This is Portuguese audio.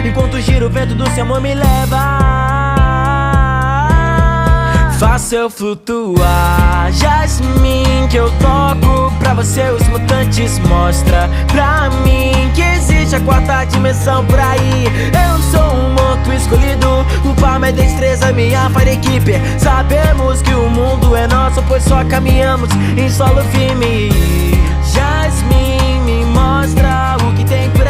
enquanto gira o vento do seu amor me leva. Faça eu flutuar, Jasmine, que eu toco pra você os mutantes. Mostra pra mim que existe a quarta dimensão por aí. Eu sou um morto escolhido, o Palma é destreza, minha fire equipe. Sabemos que o mundo é nosso, pois só caminhamos em solo firme. Jasmine, me mostra o que tem que